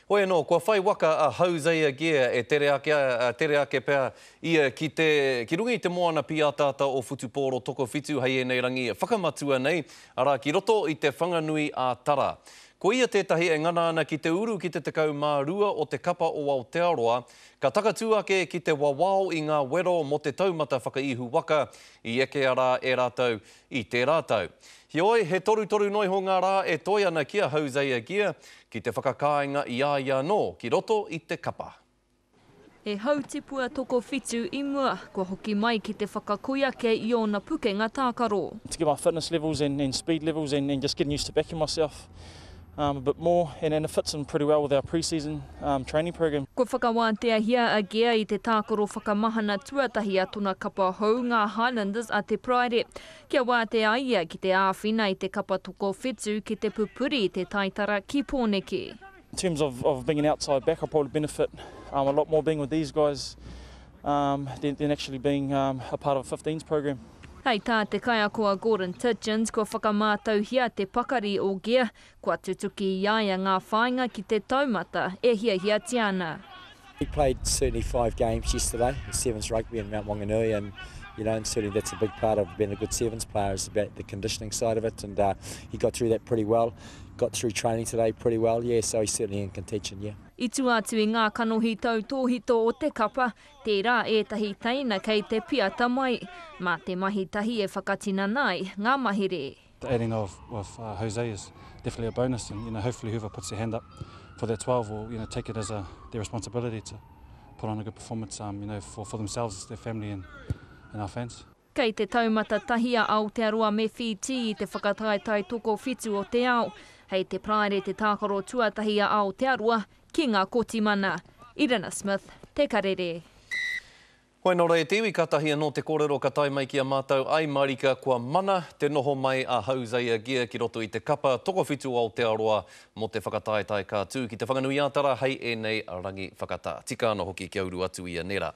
Hoi anō, kua whai waka a Hosea Gear e tere ake pēr ia ki rungi i te moana piatata o Futupōro toko whitu hei e nei rangi whakamatua nei, ara ki roto i te whanganui a Tara. Ko ia tētahi e ngana ana ki te uru ki te tekau mā rua o te kapa o Aotearoa, ka takatū ake ki te wawao i ngā wero mo te taumata whakaihu waka i eke ara e rātou i te rātou. Hioi, he toru noi ho ngā rā e toi ana kia Hosea Gear ki te whakakāinga i ia no ki roto i te kapa. E hautipua toko whitu i mua, kua hoki mai ki te whakakoiake i ona pukenga tākaro. To get my fitness levels and speed levels and just getting used to backing myself a bit more, and it fits in pretty well with our pre-season training program. Ko whakawātea hia a Gear i te tākaro whakamahana tuatahi a tuna kapa hou ngā Highlanders a te Praire. Kia wātea ia ki te āwhina i te kapa toko whitu ki te pupuri i te taitara ki Pōneke. In terms of being an outside back, I'll probably benefit a lot more being with these guys than actually being a part of a 15s program. Hei tā te kaiakoa Gordon Tidgens, kua whakamātau hia te pakari o Gear, kua tutuki iaia ngā whāinga ki te taumata e hia tiana. We played certainly 5 games yesterday, the sevens rugby in Mount Wanganui, and and certainly that's a big part of being a good sevens player is about the conditioning side of it, and he got through that pretty well, got through training today pretty well, so he's certainly in contention, I tū atu i ngā kanohi tau tōhito o te kapa, tērā ētahi teina kei te piata mai, mā te mahi tahi e whakatina nai ngā mahere. The adding of Jose is definitely a bonus, and hopefully whoever puts their hand up for that 12 will take it as their responsibility to put on a good performance for themselves, their family and our fans. Kei te taumata tahi a Aotearoa me Fiji i te whakataitai toko whitu o te ao, hei te Praire te tākaro tuatahi a Aotearoa ki ngā kotimana. Irina Smith, Te Karere. Hoi nō rei, te iwi katahi anō te kōrero ka tai mai ki a mātou ai marika kua mana te noho mai a Hosea Gear ki roto i te kapa toko whitu o Aotearoa mo te whakataetai kā tū ki te whanganui a Tara hei e nei rangi whakatā. Tika anō hoki kia uru atu ia nera.